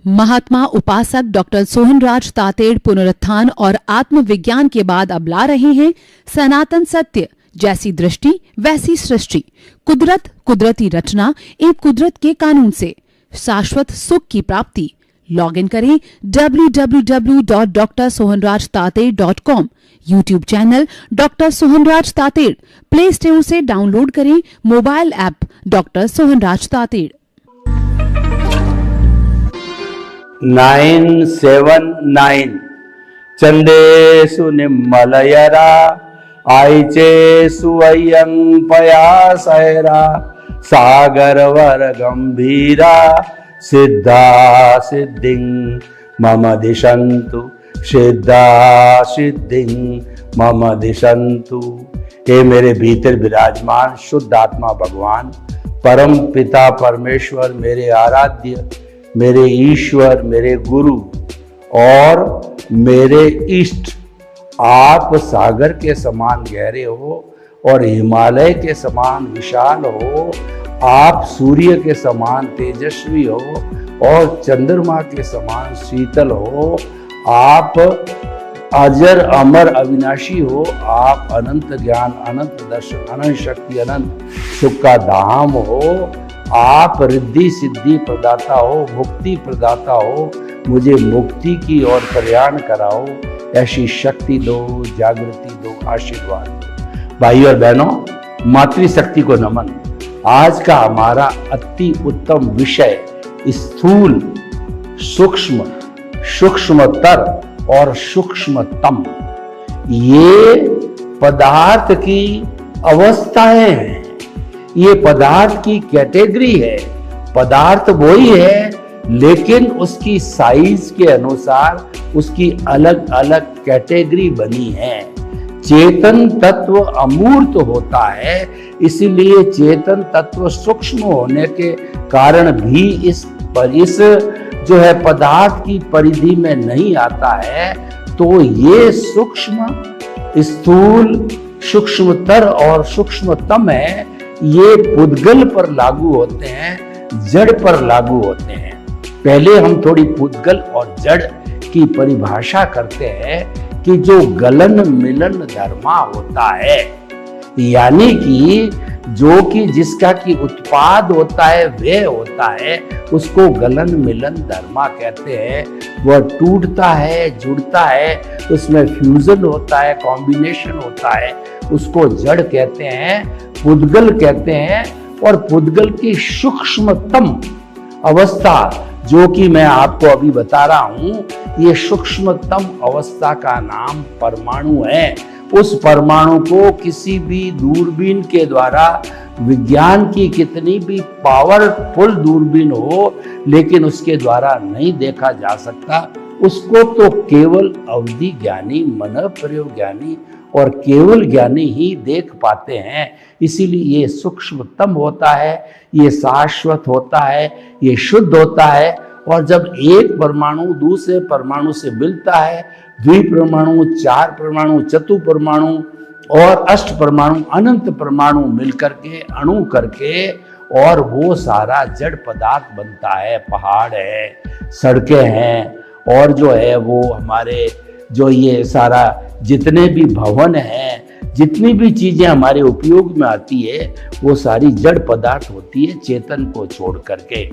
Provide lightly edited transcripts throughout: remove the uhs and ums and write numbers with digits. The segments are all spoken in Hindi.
महात्मा उपासक डॉक्टर सोहनराज तातेड़ पुनरुत्थान और आत्मविज्ञान के बाद अब ला रहे हैं सनातन सत्य, जैसी दृष्टि वैसी सृष्टि, कुदरत, कुदरती रचना एवं कुदरत के कानून से शाश्वत सुख की प्राप्ति। लॉग इन करें www.drsohanrajtated.com, YouTube channel doctor Sohanraj Tated, play store से डाउनलोड करें mobile app doctor Sohanraj Tated. 979 चंदेषु निम्मलयरा आयचेषु अय्यं पयासैरा सागरवर गंभीरा सिद्धा सिद्धिं मम दिशन्तु सिद्धा सिद्धिं मम दिशन्तु। हे मेरे भीतर विराजमान शुद्ध आत्मा भगवान, परम पिता परमेश्वर, मेरे आराध्य, मेरे ईश्वर, मेरे गुरु और मेरे इष्ट, आप सागर के समान गहरे हो और हिमालय के समान विशाल हो, आप सूर्य के समान तेजस्वी हो और चंद्रमा के समान शीतल हो, आप अजर अमर अविनाशी हो, आप अनंत ज्ञान, अनंत दर्शन, अनंत शक्ति, अनंत सुख का धाम हो, आप रिद्धि सिद्धि प्रदाता हो, मुक्ति प्रदाता हो, मुझे मुक्ति की ओर प्रयाण कराओ, ऐसी शक्ति दो, जागृति दो, आशीर्वाद दो। भाई और बहनों, मातृशक्ति को नमन। आज का हमारा अति उत्तम विषय स्थूल, सूक्ष्म, सूक्ष्मतर और सूक्ष्मतम, ये पदार्थ की अवस्थाएं हैं, ये पदार्थ की कैटेगरी है। पदार्थ वही है, लेकिन उसकी साइज के अनुसार उसकी अलग अलग कैटेगरी बनी है। चेतन तत्व अमूर्त होता है, इसीलिए चेतन तत्व सूक्ष्म होने के कारण भी इस जो है पदार्थ की परिधि में नहीं आता है। तो ये सूक्ष्म, स्थूल, सूक्ष्मतर और सूक्ष्मतम है, ये पुद्गल पर लागू होते हैं, जड़ पर लागू होते हैं। पहले हम थोड़ी पुद्गल और जड़ की परिभाषा करते हैं कि जो गलन मिलन धर्मा होता है, यानी कि जो कि जिसका की उत्पाद होता है वह होता है, उसको गलन मिलन धर्मा कहते हैं। वह टूटता है, जुड़ता है, उसमें फ्यूजन होता है, कॉम्बिनेशन होता है, उसको जड़ कहते हैं, पुद्गल कहते हैं। और पुद्गल की सूक्ष्मतम अवस्था, जो कि मैं आपको अभी बता रहा हूं, ये सूक्ष्मतम अवस्था का नाम परमाणु है। उस परमाणु को किसी भी दूरबीन के द्वारा, विज्ञान की कितनी भी पावरफुल दूरबीन हो, लेकिन उसके द्वारा नहीं देखा जा सकता। उसको तो केवल अवधि ज्ञानी, मन प्रयोग ज्ञानी और केवल ज्ञानी ही देख पाते हैं। इसीलिए ये सूक्ष्मतम होता है, ये शाश्वत होता है, ये शुद्ध होता है। और जब एक परमाणु दूसरे परमाणु से मिलता है, द्विपरमाणु, चार परमाणु, चतुर्परमाणु और अष्ट परमाणु, अनंत परमाणु मिलकर के अणु करके, और वो सारा जड़ पदार्थ बनता है। पहाड़ है, सड़कें हैं, और जो है वो हमारे जो ये सारा जितने भी भवन हैं, जितनी भी चीजें हमारे उपयोग में आती है, वो सारी जड़ पदार्थ होती है, चेतन को छोड़ करके।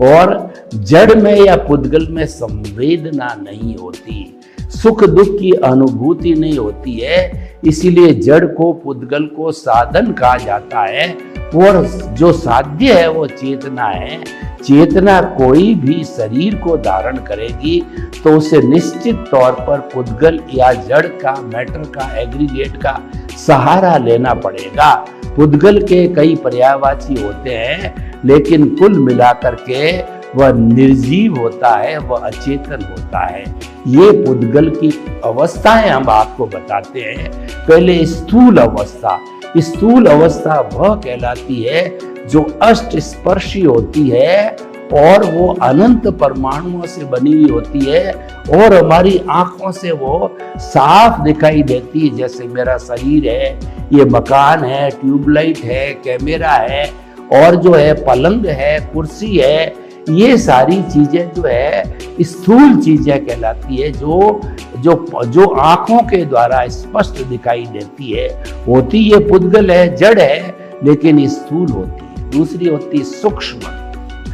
और जड़ में या पुद्गल में संवेदना नहीं होती, सुख दुख की अनुभूति नहीं होती है। इसीलिए जड़ को, पुद्गल को साधन कहा जाता है। और जो साध्य है वो चेतना है। चेतना कोई भी शरीर को धारण करेगी तो उसे निश्चित तौर पर पुद्गल या जड़ का, मैटर का, एग्रीगेट का सहारा लेना पड़ेगा। पुद्गल के कई पर्यायवाची होते हैं, लेकिन कुल मिलाकर के वह निर्जीव होता है, वह अचेतन होता है। ये पुद्गल की अवस्थाएं हम आपको बताते हैं। पहले स्थूल अवस्था। स्थूल अवस्था वह कहलाती है जो अष्ट स्पर्शी होती है और वो अनंत परमाणुओं से बनी हुई होती है और हमारी आंखों से वो साफ दिखाई देती है। जैसे मेरा शरीर है, ये मकान है, ट्यूबलाइट है, कैमरा है और जो है पलंग है, कुर्सी है, ये सारी चीजें जो है स्थूल चीजें कहलाती है, जो आंखों के द्वारा स्पष्ट दिखाई देती है। होती ये पुद्गल है, जड़ है, लेकिन स्थूल होती है। दूसरी होती है सूक्ष्म।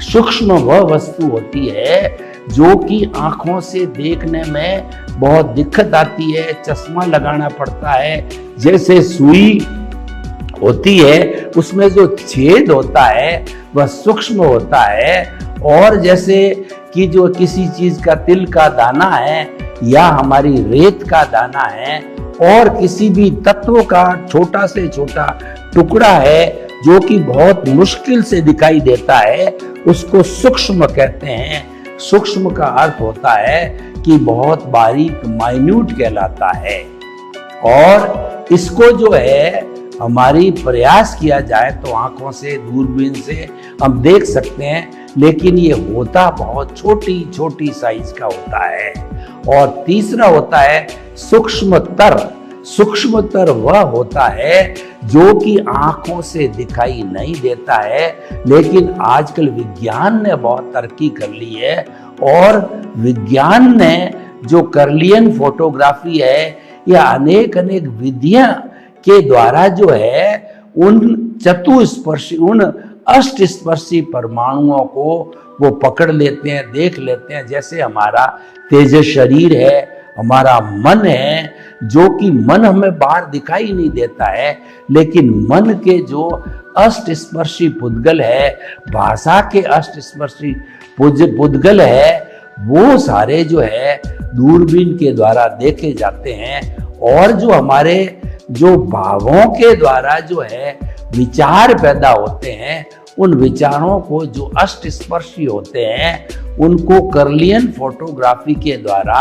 सूक्ष्म वह वस्तु होती है जो कि आंखों से देखने में बहुत दिक्कत आती है, चश्मा लगाना पड़ता है। जैसे सुई होती है, उसमें जो छेद होता है वह सूक्ष्म होता है। और जैसे कि जो किसी चीज का तिल का दाना है या हमारी रेत का दाना है और किसी भी तत्व का छोटा से छोटा टुकड़ा है जो कि बहुत मुश्किल से दिखाई देता है, उसको सूक्ष्म कहते हैं। सूक्ष्म का अर्थ होता है कि बहुत बारीक, माइन्यूट कहलाता है। और इसको जो है हमारी प्रयास किया जाए तो आंखों से, दूरबीन से हम देख सकते हैं, लेकिन ये होता बहुत छोटी छोटी साइज का होता है। और तीसरा होता है सूक्ष्मतर। सूक्ष्मतर वह होता है जो कि आंखों से दिखाई नहीं देता है, लेकिन आजकल विज्ञान ने बहुत तरक्की कर ली है और विज्ञान ने जो कर्लियन फोटोग्राफी है या अनेक विधियां के द्वारा जो है उन चतुस्पर्शी, उन अष्टस्पर्शी परमाणुओं को वो पकड़ लेते हैं, देख लेते हैं। जैसे हमारा तेज शरीर है, हमारा मन है, जो कि मन हमें बाहर दिखाई नहीं देता है, लेकिन मन के जो अष्टस्पर्शी पुद्गल है, भाषा के अष्टस्पर्शी पुद्गल है, वो सारे जो है दूरबीन के द्वारा देखे जाते हैं। और जो हमारे जो भावों के द्वारा जो है विचार पैदा होते हैं, उन विचारों को जो अष्टस्पर्शी होते हैं उनको कर्लियन फोटोग्राफी के द्वारा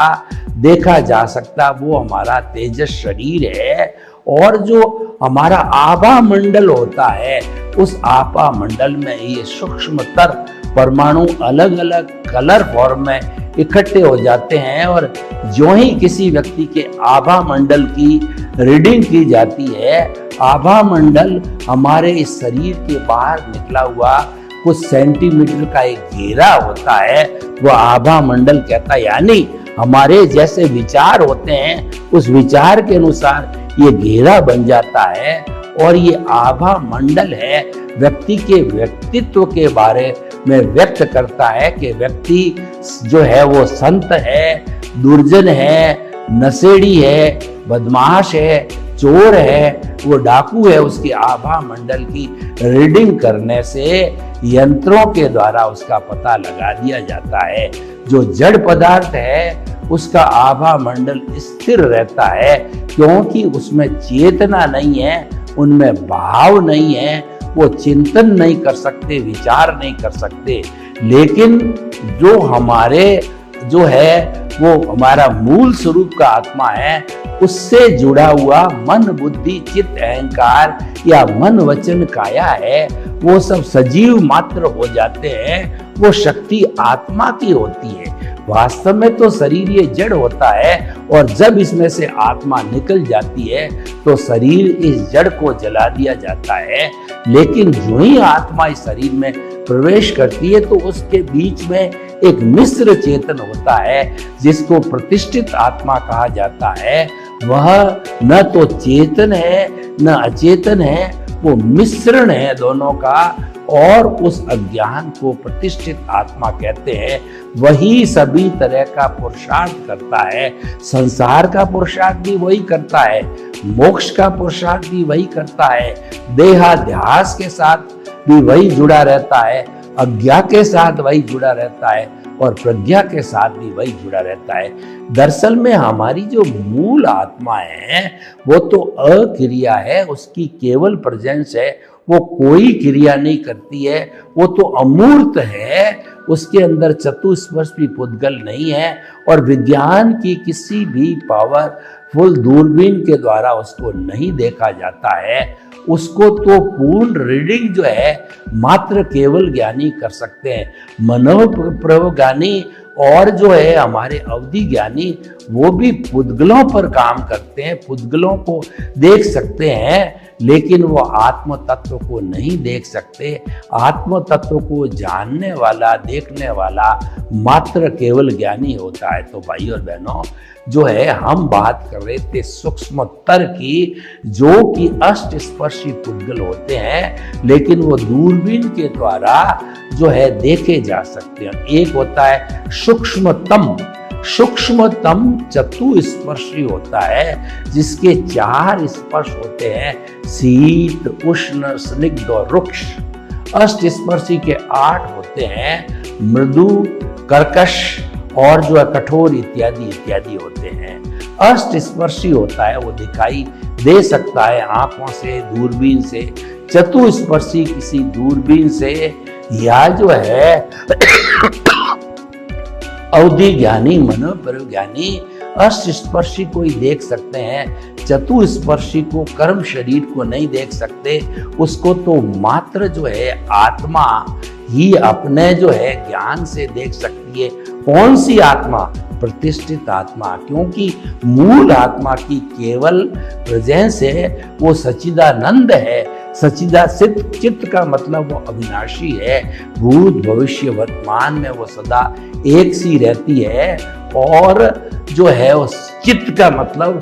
देखा जा सकता। वो हमारा तेजस शरीर है। और जो हमारा आभा मंडल होता है, उस आभा मंडल में ये सूक्ष्मतर परमाणु अलग अलग कलर फॉर्म में इकट्ठे हो जाते हैं। और जो ही किसी व्यक्ति के आभा मंडल की रीडिंग की जाती है, आभा मंडल हमारे इस शरीर के बाहर निकला हुआ कुछ सेंटीमीटर का एक घेरा होता है, वह आभा मंडल कहता है। यानी हमारे जैसे विचार होते हैं, उस विचार के अनुसार ये घेरा बन जाता है। और ये आभा मंडल है, व्यक्ति के व्यक्तित्व के बारे में व्यक्त करता है कि व्यक्ति जो है वो संत है, दुर्जन है, नशेड़ी है, बदमाश है, चोर है, वो डाकू है। उसकी आभा मंडल की रीडिंग करने से यंत्रों के द्वारा उसका पता लगा दिया जाता है। जो जड़ पदार्थ है उसका आभा मंडल स्थिर रहता है, क्योंकि उसमें चेतना नहीं है, उनमें भाव नहीं है, वो चिंतन नहीं कर सकते, विचार नहीं कर सकते। लेकिन जो हमारे जो है वो हमारा मूल स्वरूप का आत्मा है, उससे जुड़ा हुआ मन, बुद्धि, चित्त, अहंकार या मन, वचन, काया है, वो सब सजीव मात्र हो जाते हैं। वो शक्ति आत्मा की होती है। वास्तव में तो शरीर ये जड़ होता है, और जब इसमें से आत्मा निकल जाती है तो शरीर इस जड़ को जला दिया जाता है। लेकिन जो ही आत्मा इस शरीर में प्रवेश करती है तो उसके बीच में एक मिश्र चेतन होता है, जिसको प्रतिष्ठित आत्मा कहा जाता है। वह न तो चेतन है न अचेतन है, वो मिश्रण है दोनों का। और उस अज्ञान को प्रतिष्ठित आत्मा कहते हैं। वही सभी तरह का पुरुषार्थ करता है। संसार का पुरुषार्थ भी वही करता है, मोक्ष का पुरुषार्थ भी वही करता है, देहाध्यास के साथ भी वही जुड़ा रहता है, अज्ञा के साथ वही जुड़ा रहता है, और प्रज्ञा के साथ भी वही जुड़ा रहता है। दरअसल में हमारी जो मूल आत्मा है वो तो अक्रिया है, उसकी केवल प्रेजेंस है, वो कोई क्रिया नहीं करती है, वो तो अमूर्त है, उसके अंदर चतुस्पर्शी पुद्गल नहीं है। और विज्ञान की किसी भी पावरफुल दूरबीन के द्वारा उसको नहीं देखा जाता है। उसको तो पूर्ण रीडिंग जो है मात्र केवल ज्ञानी कर सकते हैं। मनोप्रज्ञानी और जो है हमारे अवधि ज्ञानी वो भी पुद्गलों पर काम करते हैं, पुद्गलों को देख सकते हैं, लेकिन वो आत्म तत्व को नहीं देख सकते। आत्म तत्व को जानने वाला, देखने वाला मात्र केवल ज्ञानी होता है। तो भाई और बहनों, जो है हम बात कर रहे थे सूक्ष्मतर की, जो कि अष्ट स्पर्शी पुद्गल होते हैं, लेकिन वो दूरबीन के द्वारा जो है देखे जा सकते हैं। एक होता है सूक्ष्मतम, सूक्ष्मतम चतुस्पर्शी होता है, जिसके 4 स्पर्श होते हैं, शीत, उष्ण, स्निग्ध और रुक्ष। अष्ट स्पर्शी के 8 होते हैं, मृदु, कर्कश और जो है कठोर इत्यादि इत्यादि होते हैं। अष्ट स्पर्शी होता है, वो दिखाई दे सकता है आंखों से, दूरबीन से। चतुस्पर्शी किसी दूरबीन से या जो है अवधि ज्ञानी, मनोपरिज्ञानी अष्ट स्पर्शी को ही देख सकते हैं। चतुस्पर्शी को, कर्म शरीर को नहीं देख सकते। उसको तो मात्र जो है आत्मा ही अपने जो है ज्ञान से देख सकती है। कौन सी आत्मा? प्रतिष्ठित आत्मा, क्योंकि मूल आत्मा की केवल प्रेजेंस है, वो सच्चिदानंद है। सच्चिदाचित चित्त का मतलब वो अविनाशी है, भूत भविष्य वर्तमान में वो सदा एक सी रहती है। और जो है उस चित्त का मतलब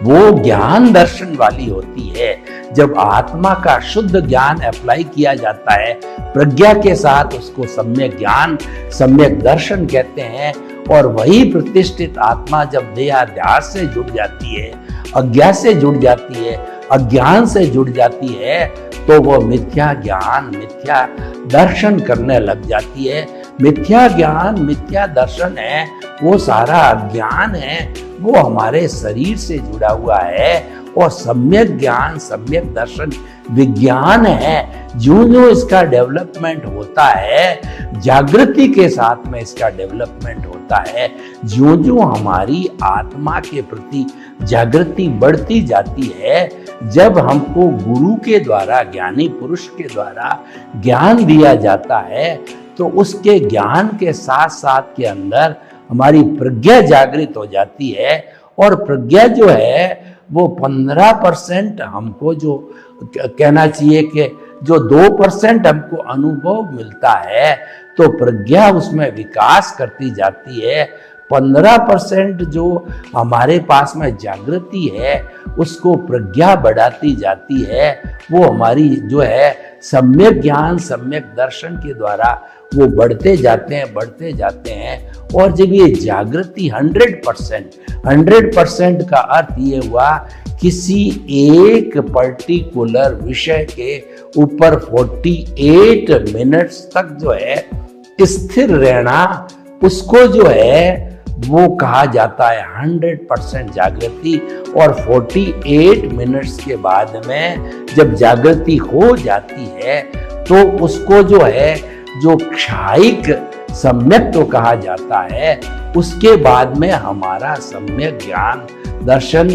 वो ज्ञान दर्शन वाली होती है। जब आत्मा का शुद्ध ज्ञान अप्लाई किया जाता है प्रज्ञा के साथ, उसको सम्यक ज्ञान, सम्यक दर्शन कहते हैं। और वही प्रतिष्ठित आत्मा जब देहाध्यास से जुड़ जाती है, अज्ञा से जुड़ जाती है, अज्ञान से जुड़ जाती है, तो वो मिथ्या ज्ञान, मिथ्या दर्शन करने लग जाती है। मिथ्या ज्ञान, मिथ्या दर्शन है, वो सारा अज्ञान है, वो हमारे शरीर से जुड़ा हुआ है। और सम्यक ज्ञान, सम्यक दर्शन विज्ञान है। जो जो इसका डेवलपमेंट होता है, जागृति के साथ में इसका डेवलपमेंट होता है। जो जो हमारी आत्मा के प्रति जागृति बढ़ती जाती है, जब हमको गुरु के द्वारा, ज्ञानी पुरुष के द्वारा ज्ञान दिया जाता है, तो उसके ज्ञान के साथ साथ के अंदर हमारी प्रज्ञा जागृत हो जाती है। और प्रज्ञा जो है वो 15% हमको जो कहना चाहिए कि जो 2% हमको अनुभव मिलता है, तो प्रज्ञा उसमें विकास करती जाती है। 15% जो हमारे पास में जागृति है, उसको प्रज्ञा बढ़ाती जाती है। वो हमारी जो है सम्यक ज्ञान, सम्यक दर्शन के द्वारा वो बढ़ते जाते हैं, बढ़ते जाते हैं। और जब ये जागृति 100% का अर्थ ये हुआ, किसी एक पर्टिकुलर विषय के ऊपर 48 मिनट्स तक जो है स्थिर रहना, उसको जो है वो कहा जाता है 100% जागृति। और 48 मिनट्स के बाद में जब जागृति हो जाती है, तो उसको जो है जो क्षायिक सम्यक तो कहा जाता है। उसके बाद में हमारा सम्यक ज्ञान दर्शन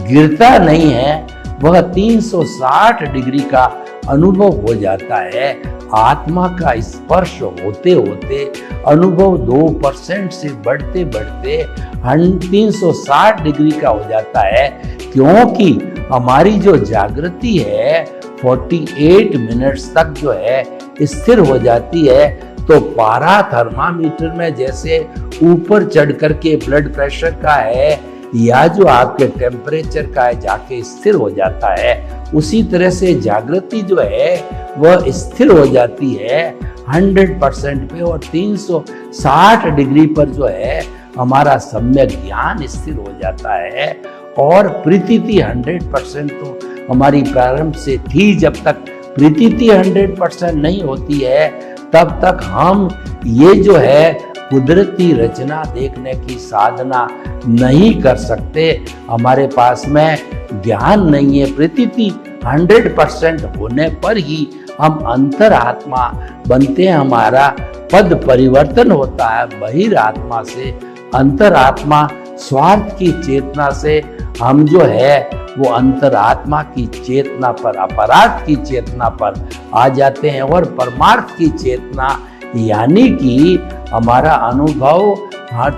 गिरता नहीं है, वह 360 डिग्री का अनुभव हो जाता है। आत्मा का स्पर्श होते होते अनुभव 2% से बढ़ते बढ़ते 360 डिग्री का हो जाता है, क्योंकि हमारी जो जागृति है 48 मिनट्स तक जो है स्थिर हो जाती है। तो पारा थर्मामीटर में जैसे ऊपर चढ़ करके ब्लड प्रेशर का है या जो आपके टेम्परेचर का है जाके स्थिर हो जाता है, उसी तरह से जागृति जो है वह स्थिर हो जाती है 100% पे। और 360 डिग्री पर जो है हमारा सम्यक ज्ञान स्थिर हो जाता है। और प्रीतिथि 100% तो हमारी प्रारंभ से थी। जब तक प्रीतिथि 100% नहीं होती है, तब तक हम ये जो है कुदरती रचना देखने की साधना नहीं कर सकते। हमारे पास में ज्ञान नहीं है। प्रतीति 100% होने पर ही हम अंतरात्मा बनते हैं, हमारा पद परिवर्तन होता है। बहिरात्मा से अंतरात्मा स्वार्थ की चेतना से हम जो है वो अंतरात्मा की चेतना पर, अपराध की चेतना पर आ जाते हैं और परमार्थ की चेतना यानी कि हमारा अनुभव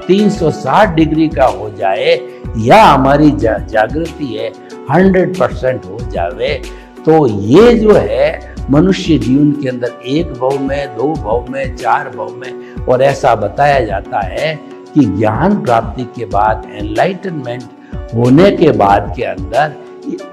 360 डिग्री का हो जाए या हमारी जागृति है 100% हो जावे, तो ये जो है मनुष्य जीवन के अंदर 1 भव में, 2 भव में, 4 भव में, और ऐसा बताया जाता है कि ज्ञान प्राप्ति के बाद, एनलाइटनमेंट होने के बाद के अंदर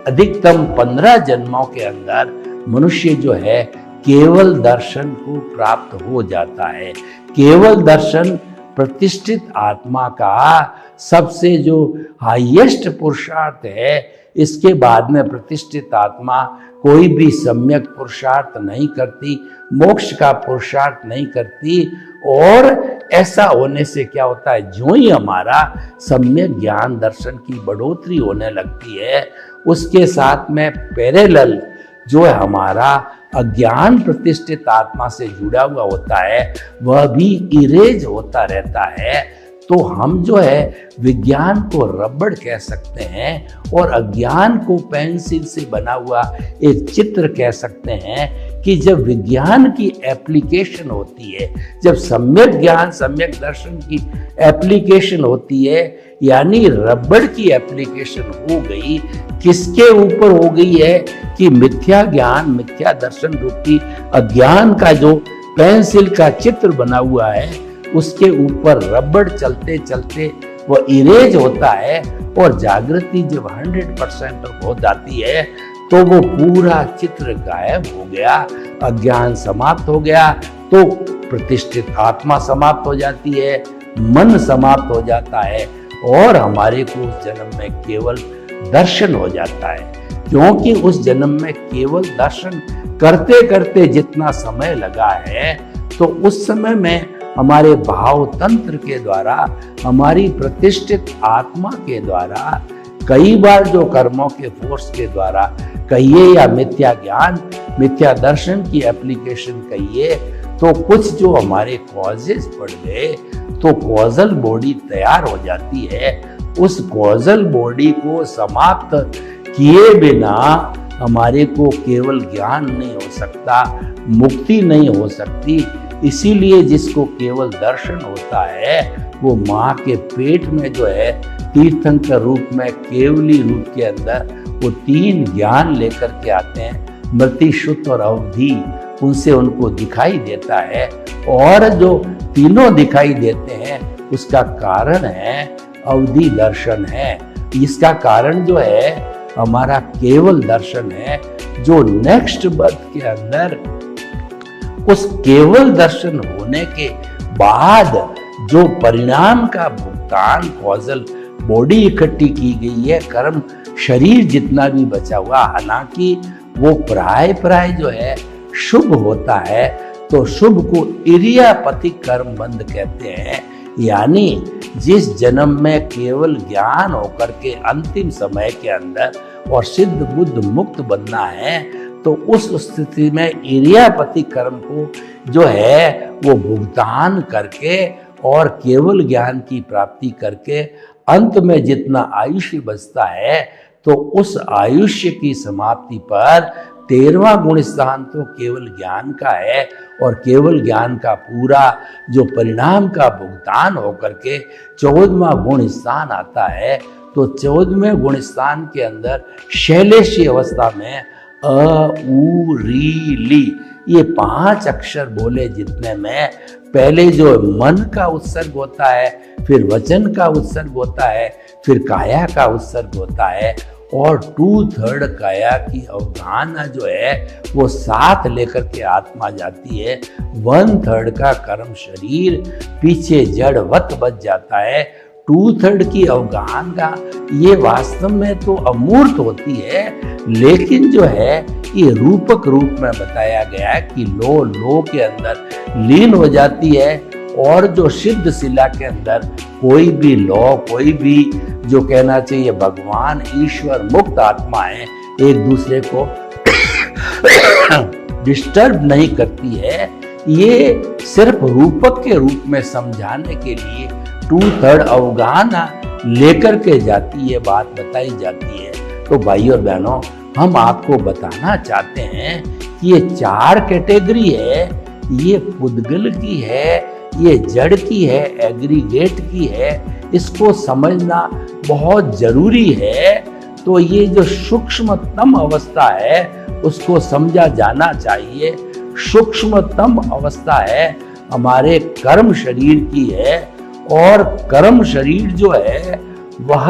अधिकतम 15 जन्मों के अंदर मनुष्य जो है केवल दर्शन को प्राप्त हो जाता है। केवल दर्शन प्रतिष्ठित आत्मा का सबसे जो हाईएस्ट पुरुषार्थ है। इसके बाद में प्रतिष्ठित आत्मा कोई भी सम्यक पुरुषार्थ नहीं करती, मोक्ष का पुरुषार्थ नहीं करती। और ऐसा होने से क्या होता है, जो ही हमारा सम्यक ज्ञान दर्शन की बढ़ोतरी होने लगती है, उसके साथ में पैरेलल जो है हमारा अज्ञान प्रतिष्ठित आत्मा से जुड़ा हुआ होता है, वह भी इरेज होता रहता है। तो हम जो है विज्ञान को रबड़ कह सकते हैं और अज्ञान को पेंसिल से बना हुआ एक चित्र कह सकते हैं कि जब विज्ञान की एप्लीकेशन होती है, जब सम्यक ज्ञान, सम्यक दर्शन की एप्लीकेशन होती है, यानी रबड़ की एप्लीकेशन हो गई, किसके ऊपर हो गई है कि मिथ्या ज्ञान, मिथ्या दर्शन रूपी अज्ञान का जो पेंसिल का चित्र बना हुआ है, उसके ऊपर रबड़ चलते चलते वो इरेज होता है और जागृति जब 100% हो जाती है तो वो पूरा चित्र गायब हो गया, अज्ञान समाप्त हो गया, तो प्रतिष्ठित आत्मा समाप्त हो जाती है, मन समाप्त हो जाता है और हमारे को उस जन्म में केवल दर्शन हो जाता है। क्योंकि उस जन्म में केवल दर्शन करते करते जितना समय लगा है, तो उस समय में हमारे भाव तंत्र के द्वारा, हमारी प्रतिष्ठित आत्मा के द्वारा, कई बार जो कर्मों के फोर्स के द्वारा कहिए या मिथ्या ज्ञान, मिथ्या दर्शन की एप्लीकेशन कहिए, तो कुछ जो हमारे कॉजेस पड़ गए, तो कॉजल बॉडी तैयार हो जाती है। उस कॉजल बॉडी को समाप्त किए बिना हमारे को केवल ज्ञान नहीं हो सकता, मुक्ति नहीं हो सकती। इसीलिए जिसको केवल दर्शन होता है, वो माँ के पेट में जो है तीर्थंकर रूप में, केवली रूप के अंदर वो 3 ज्ञान लेकर के आते हैं, मृति, शुद्ध और अवधि, उनसे उनको दिखाई देता है। और जो तीनों दिखाई देते हैं उसका कारण है अवधि दर्शन है। इसका कारण जो है हमारा केवल दर्शन है, जो नेक्स्ट बर्थ के अंदर उस केवल दर्शन होने के बाद जो परिणाम का भुगतान, कॉजल बॉडी इकट्ठी की गई है, कर्म शरीर जितना भी बचा हुआ, हालांकि वो प्राय जो है शुभ होता है, तो शुभ को इरियापतिक कर्म बंद कहते हैं। यानी जिस जन्म में केवल ज्ञान होकर के अंतिम समय के अंदर और सिद्ध बुद्ध मुक्त बनना है, तो उस स्थिति में इरियापति कर्म को जो है वो भुगतान करके और केवल ज्ञान की प्राप्ति करके अंत में जितना आयुष्य बचता है, तो उस आयुष्य की समाप्ति पर 13वां गुण स्थान तो केवल ज्ञान का है और केवल ज्ञान का पूरा जो परिणाम का भुगतान होकर के 14वां गुण स्थान आता है। तो 14वें गुण स्थान के अंदर शैलेशी अवस्था में अ, उ, री, ली, ये 5 अक्षर बोले जितने में पहले जो मन का उत्सर्ग होता है, फिर वचन का उत्सर्ग होता है, फिर काया का उत्सर्ग होता है और 2/3 काया की अवधारणा जो है वो साथ लेकर के आत्मा जाती है। 1/3 का कर्म शरीर पीछे जड़वत बच जाता है। 2/3 की अवगाहना ये वास्तव में तो अमूर्त होती है, लेकिन जो है ये रूपक रूप में बताया गया है कि लो के अंदर लीन हो जाती है। और जो सिद्ध शिला के अंदर कोई भी लौ, कोई भी जो कहना चाहिए भगवान, ईश्वर, मुक्त आत्मा है, एक दूसरे को डिस्टर्ब नहीं करती है। ये सिर्फ रूपक के रूप में समझाने के लिए 2/3 अवगाहना लेकर के जाती है, बात बताई जाती है। तो भाई और बहनों, हम आपको बताना चाहते हैं कि ये 4 कैटेगरी है, ये पुद्गल की है, ये जड़ की है, एग्रीगेट की है, इसको समझना बहुत जरूरी है। तो ये जो सूक्ष्मतम अवस्था है उसको समझा जाना चाहिए। सूक्ष्मतम अवस्था है हमारे कर्म शरीर की है, और कर्म शरीर जो है वह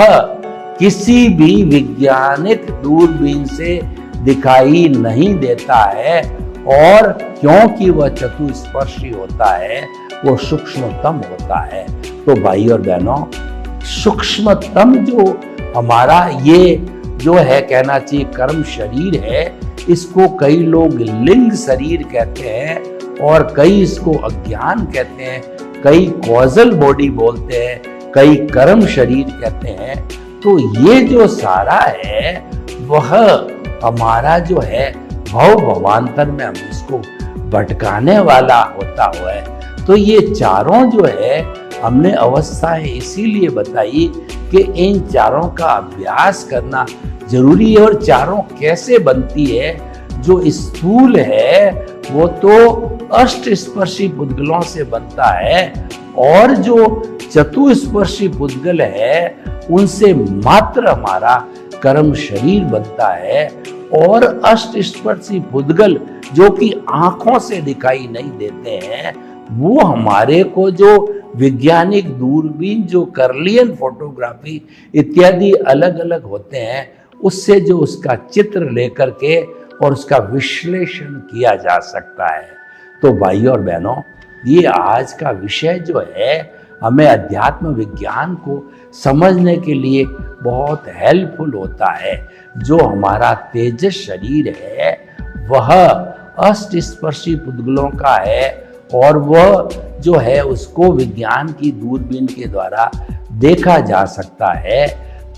किसी भी वैज्ञानिक दूरबीन से दिखाई नहीं देता है, और क्योंकि वह चतुस्पर्शी होता है, वो सूक्ष्मतम होता है। तो भाई और बहनों, सूक्ष्मतम जो हमारा ये जो है कहना चाहिए कर्म शरीर है, इसको कई लोग लिंग शरीर कहते हैं, और कई इसको अज्ञान कहते हैं, कई कॉजल बॉडी बोलते हैं, कई कर्म शरीर कहते हैं। तो ये जो सारा है वह हमारा जो है भव भवांतर में हम इसको भटकाने वाला होता हुआ है। तो ये चारों जो है हमने अवस्थाएं इसीलिए बताई कि इन चारों का अभ्यास करना जरूरी है। और चारों कैसे बनती है? जो स्थूल है वो तो अष्टस्पर्शी पुद्गलों से बनता है, और जो चतुस्पर्शी पुद्गल है उनसे मात्र हमारा कर्म शरीर बनता है। और अष्टस्पर्शी पुद्गल जो कि आंखों से दिखाई नहीं देते हैं, वो हमारे को जो वैज्ञानिक दूरबीन, जो कर्लियन फोटोग्राफी इत्यादि अलग अलग होते हैं, उससे जो उसका चित्र लेकर के और उसका विश्लेषण किया जा सकता है। तो भाई और बहनों, ये आज का विषय जो है हमें अध्यात्म विज्ञान को समझने के लिए बहुत हेल्पफुल होता है। जो हमारा तेजस शरीर है वह अष्टस्पर्शी पुद्गलों का है, और वह जो है उसको विज्ञान की दूरबीन के द्वारा देखा जा सकता है।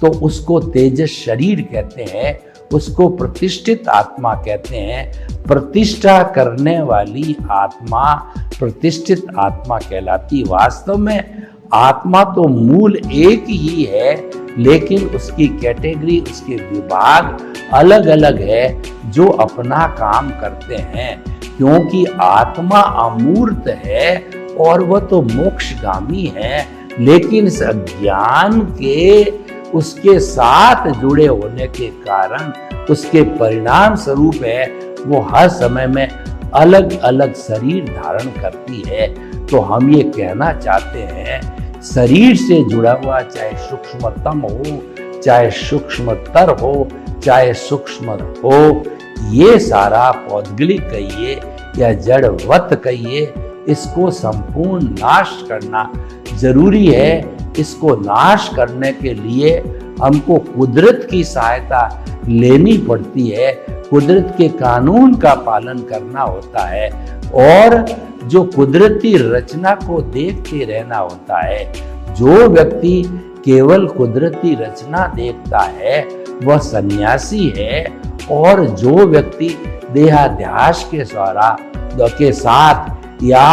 तो उसको तेजस शरीर कहते हैं, उसको प्रतिष्ठित आत्मा कहते हैं। प्रतिष्ठा करने वाली आत्मा प्रतिष्ठित आत्मा कहलाती। वास्तव में आत्मा तो मूल एक ही है, लेकिन उसकी कैटेगरी, उसके विभाग अलग अलग है जो अपना काम करते हैं। क्योंकि आत्मा अमूर्त है और वह तो मोक्षगामी है, लेकिन इस अज्ञान के उसके साथ जुड़े होने के कारण उसके परिणाम स्वरूप है वो हर समय में अलग अलग शरीर धारण करती है। तो हम ये कहना चाहते हैं, शरीर से जुड़ा हुआ चाहे सूक्ष्मतम हो, चाहे सूक्ष्मतर हो, चाहे सूक्ष्म हो, ये सारा पौद्गलिक कहिए या जड़वत कहिए, इसको संपूर्ण नाश करना जरूरी है। इसको नाश करने के लिए हमको कुदरत की सहायता लेनी पड़ती है, कुदरत के कानून का पालन करना होता है, और जो कुदरती रचना को देखते रहना होता है। जो व्यक्ति केवल कुदरती रचना देखता है वह सन्यासी है, और जो व्यक्ति देहाध्यास के द्वारा के साथ या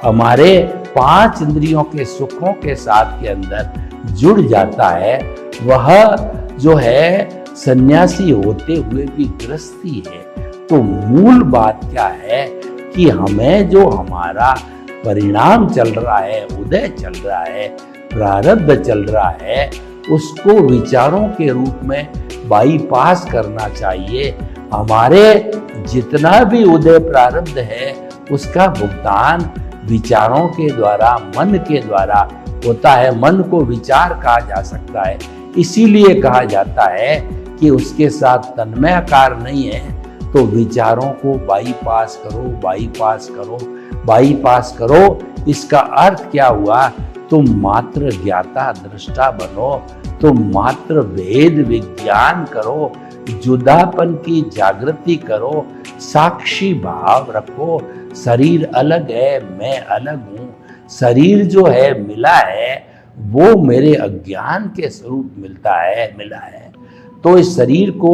हमारे 5 इंद्रियों के सुखों के साथ के अंदर जुड़ जाता है, वह जो है सन्यासी होते हुए भी गृहस्थी है। तो मूल बात क्या है कि हमें जो हमारा परिणाम चल रहा है, उदय चल रहा है, प्रारब्ध चल रहा है, उसको विचारों के रूप में बाईपास करना चाहिए। हमारे जितना भी उदय प्रारब्ध है उसका भुगतान विचारों के द्वारा, मन के द्वारा होता है। मन को विचार कहा जा सकता है, इसीलिए कहा जाता है कि उसके साथ तन्मयाकार नहीं है। तो विचारों को बाईपास करो, बाईपास करो, बाईपास करो। इसका अर्थ क्या हुआ? तुम मात्र ज्ञाता दृष्टा बनो, तुम मात्र भेद विज्ञान करो, जुदापन की जागृति करो, साक्षी भाव रखो। शरीर अलग है, मैं अलग हूँ। शरीर जो है मिला है वो मेरे अज्ञान के स्वरूप मिला है। तो इस शरीर को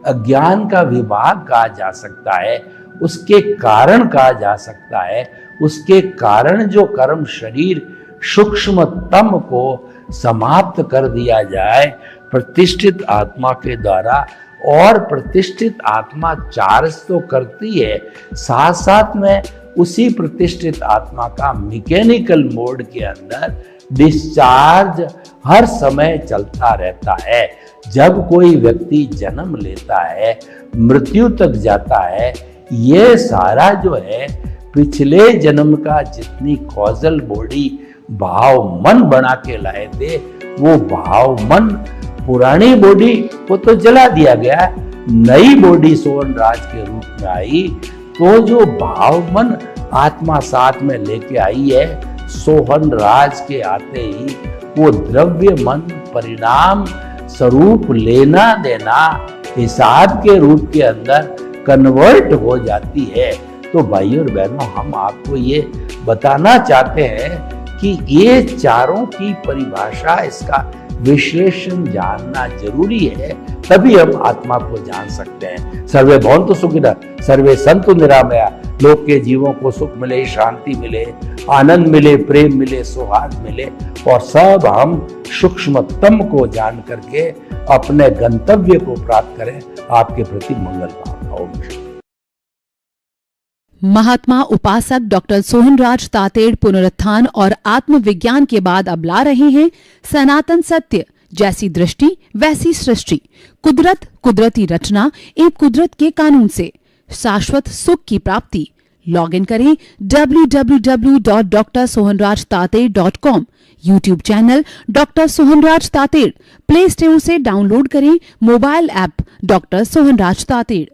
अज्ञान का विभाग कहा जा सकता है, उसके कारण कहा जा सकता है। उसके कारण जो कर्म शरीर सूक्ष्मतम को समाप्त कर दिया जाए प्रतिष्ठित आत्मा के द्वारा। और प्रतिष्ठित आत्मा चार्ज तो करती है, साथ साथ में उसी प्रतिष्ठित आत्मा का मैकेनिकल मोड के अंदर डिस्चार्ज हर समय चलता रहता है। जब कोई व्यक्ति जन्म लेता है, मृत्यु तक जाता है, ये सारा जो है पिछले जन्म का जितनी कॉजल बॉडी भाव मन बना के लाए थे, वो भाव मन पुरानी बॉडी को तो जला दिया गया, नई बॉडी सोहन राज के रूप में आई, तो जो भाव मन आत्मा साथ में लेके आई है, सोहन राज के आते ही वो द्रव्य मन परिणाम स्वरूप लेना देना हिसाब के रूप के अंदर कन्वर्ट हो जाती है। तो भाइयों और बहनों, हम आपको ये बताना चाहते हैं कि ये चारों की परिभाषा, इसका विश्लेषण जानना जरूरी है, तभी हम आत्मा को जान सकते हैं। सर्वे भवन्तु सुखिनः, सर्वे सन्तु निरामया। लोक के जीवों को सुख मिले, शांति मिले, आनंद मिले, प्रेम मिले, सौहार्द मिले, और सब हम सूक्ष्मतम को जान करके अपने गंतव्य को प्राप्त करें। आपके प्रति मंगल भावना। ओम शांति। महात्मा उपासक डॉक्टर सोहनराज तातेड़ पुनरुत्थान और आत्मविज्ञान के बाद अब ला रहे हैं सनातन सत्य, जैसी दृष्टि वैसी सृष्टि, कुदरत, कुदरती रचना एवं कुदरत के कानून से शाश्वत सुख की प्राप्ति। लॉग इन करें www.drsohanrajtated.com, YouTube channel doctor Sohanraj Tated, play store से डाउनलोड करें mobile app doctor Sohanraj Tated.